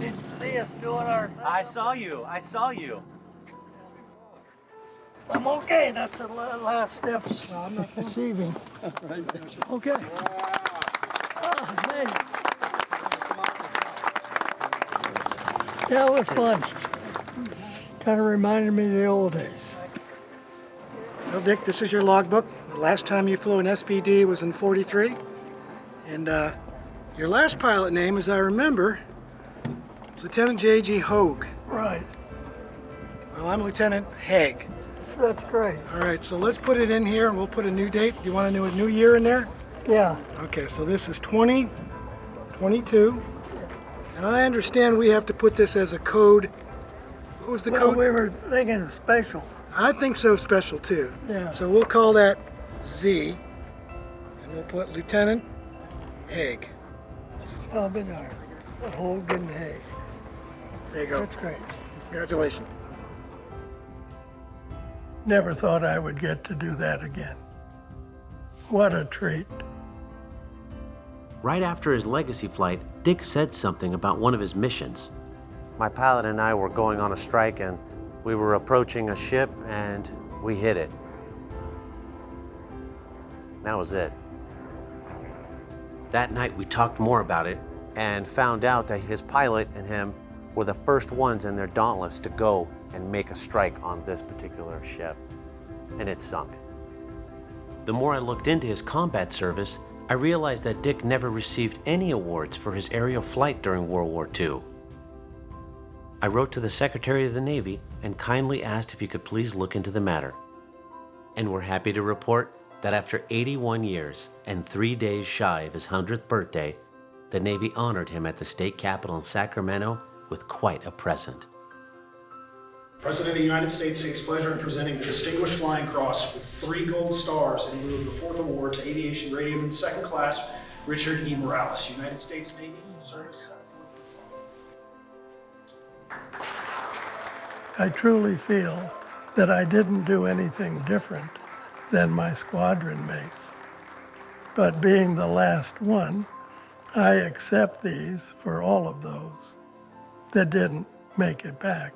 Didn't see us doing our thing. I saw you. I'm okay, that's the last steps. I'm not deceiving. Okay. Oh, man. That was fun. Kind of reminded me of the old days. Well, Dick, this is your logbook. The last time you flew an SBD was in '43. And your last pilot name, as I remember, was Lieutenant J.G. Hogue. Right. Well, I'm Lieutenant Haig. That's great. All right, so let's put it in here and we'll put a new date. Do you want to do a new year in there? Yeah. Okay, so this is 2022. And I understand we have to put this as a code. What was the code? We were thinking special. I think so, special too. Yeah. So we'll call that Z. And we'll put Lieutenant Haig. Oh, been there. Hogue and Haig. There you go. That's great. Congratulations. Never thought I would get to do that again. What a treat. Right after his legacy flight, Dick said something about one of his missions. My pilot and I were going on a strike and we were approaching a ship and we hit it. That was it. That night we talked more about it and found out that his pilot and him were the first ones in their Dauntless to go and make a strike on this particular ship, and it sunk. The more I looked into his combat service, I realized that Dick never received any awards for his aerial flight during World War II. I wrote to the Secretary of the Navy and kindly asked if he could please look into the matter. And we're happy to report that after 81 years and 3 days shy of his 100th birthday, the Navy honored him at the state capitol in Sacramento with quite a present. President of the United States takes pleasure in presenting the Distinguished Flying Cross with 3 gold stars in lieu of the 4th award to Aviation Radioman 2nd Class Richard E. Morales, United States Navy Service. I truly feel that I didn't do anything different than my squadron mates. But being the last one, I accept these for all of those that didn't make it back.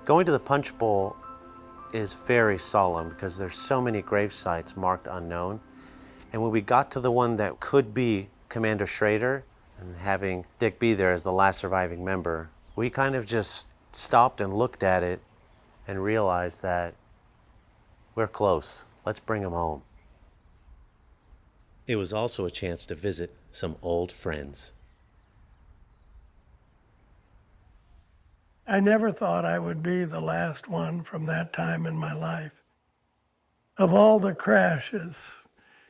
Going to the Punch Bowl is very solemn because there's so many grave sites marked unknown. And when we got to the one that could be Commander Schrader, and having Dick be there as the last surviving member, we kind of just stopped and looked at it and realized that we're close. Let's bring him home. It was also a chance to visit some old friends. I never thought I would be the last one from that time in my life. Of all the crashes,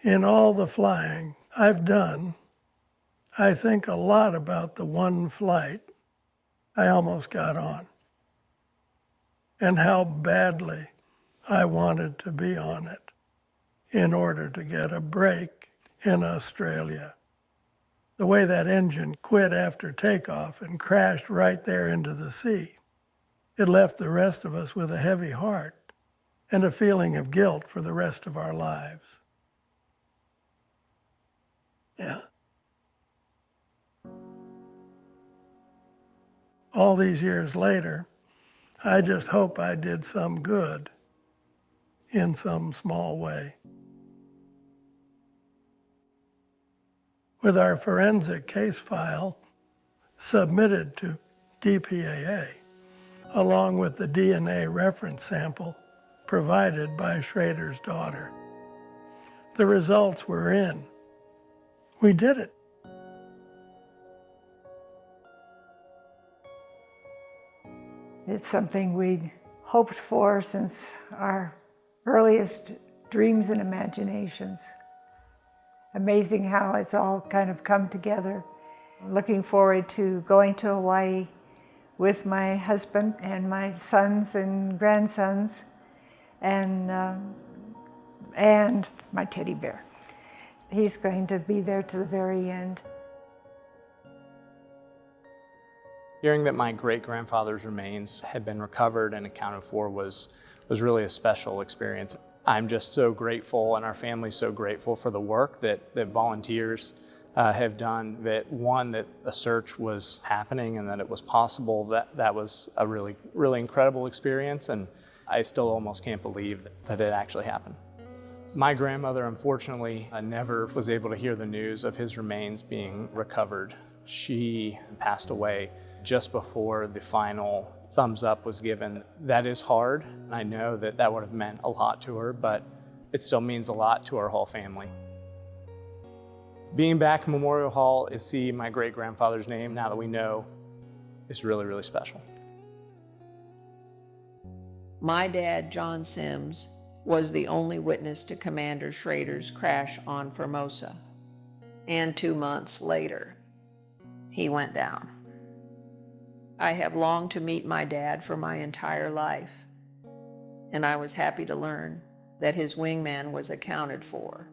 in all the flying I've done, I think a lot about the one flight I almost got on and how badly I wanted to be on it in order to get a break in Australia. The way that engine quit after takeoff and crashed right there into the sea, it left the rest of us with a heavy heart and a feeling of guilt for the rest of our lives. Yeah. All these years later, I just hope I did some good in some small way. With our forensic case file submitted to DPAA, along with the DNA reference sample provided by Schrader's daughter, the results were in. We did it. It's something we'd hoped for since our earliest dreams and imaginations. Amazing how it's all kind of come together. Looking forward to going to Hawaii with my husband and my sons and grandsons and my teddy bear. He's going to be there to the very end. Hearing that my great-grandfather's remains had been recovered and accounted for was really a special experience. I'm just so grateful, and our family's so grateful for the work that volunteers have done, that a search was happening and that it was possible. That was a really, really incredible experience, and I still almost can't believe that it actually happened. My grandmother, unfortunately, never was able to hear the news of his remains being recovered. She passed away just before the final thumbs up was given. That is hard. I know that would have meant a lot to her, but it still means a lot to our whole family. Being back in Memorial Hall and see my great-grandfather's name, now that we know, is really, really special. My dad, John Sims, was the only witness to Commander Schrader's crash on Formosa. And 2 months later, he went down. I have longed to meet my dad for my entire life, and I was happy to learn that his wingman was accounted for.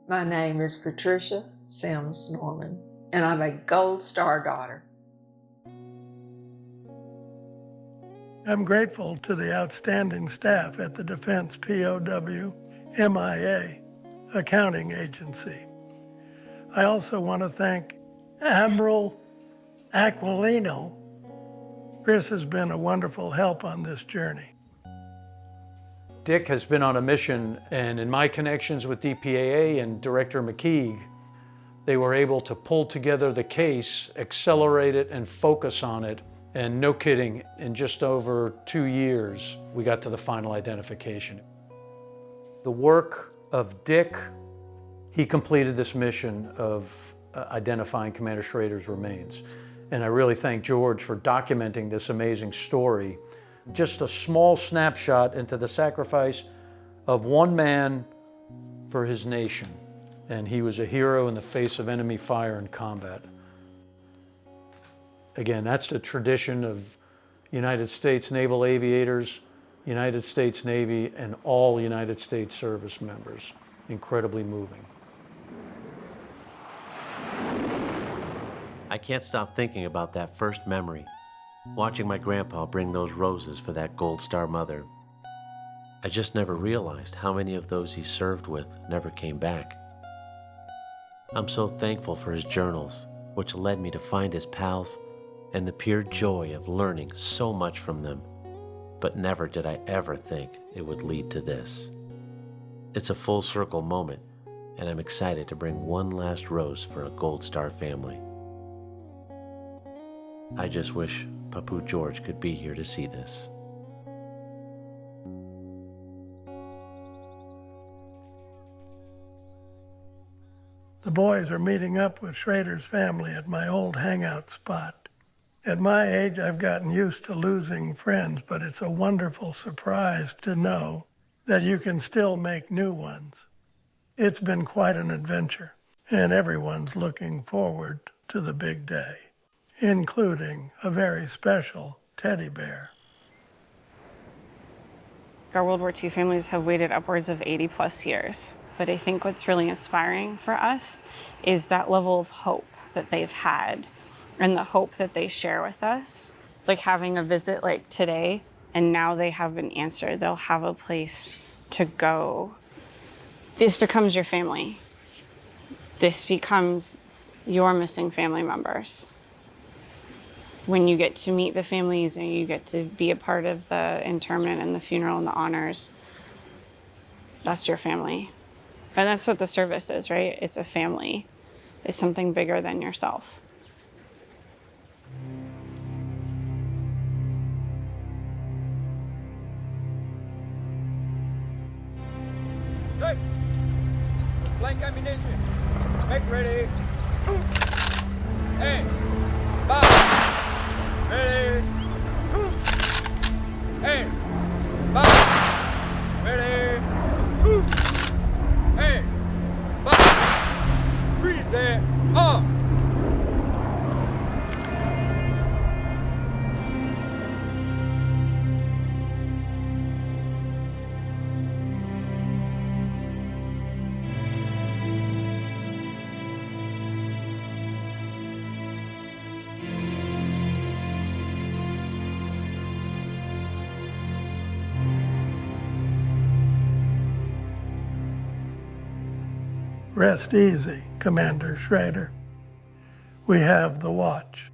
My name is Patricia Sims Norman, and I'm a Gold Star daughter. I'm grateful to the outstanding staff at the Defense POW-MIA Accounting Agency. I also want to thank Admiral Aquilino. Chris has been a wonderful help on this journey. Dick has been on a mission, and in my connections with DPAA and Director McKeague, they were able to pull together the case, accelerate it, and focus on it. And no kidding, in just over 2 years, we got to the final identification. The work of Dick, he completed this mission of identifying Commander Schrader's remains. And I really thank George for documenting this amazing story. Just a small snapshot into the sacrifice of one man for his nation. And he was a hero in the face of enemy fire and combat. Again, that's the tradition of United States Naval Aviators, United States Navy, and all United States service members. Incredibly moving. I can't stop thinking about that first memory, watching my grandpa bring those roses for that Gold Star mother. I just never realized how many of those he served with never came back. I'm so thankful for his journals, which led me to find his pals and the pure joy of learning so much from them, but never did I ever think it would lead to this. It's a full circle moment, and I'm excited to bring one last rose for a Gold Star family. I just wish Papu George could be here to see this. The boys are meeting up with Schrader's family at my old hangout spot. At my age, I've gotten used to losing friends, but it's a wonderful surprise to know that you can still make new ones. It's been quite an adventure, and everyone's looking forward to the big day, including a very special teddy bear. Our World War II families have waited upwards of 80 plus years. But I think what's really inspiring for us is that level of hope that they've had and the hope that they share with us. Like having a visit like today, and now they have been answered. They'll have a place to go. This becomes your family. This becomes your missing family members. When you get to meet the families and you get to be a part of the interment and the funeral and the honors, that's your family. And that's what the service is, right? It's a family. It's something bigger than yourself. Set. Blank ammunition. Make ready. Hey. Five. Ready. Hey. Five. Ready. Hey. Five. Reset. Up. Rest easy, Commander Schrader. We have the watch.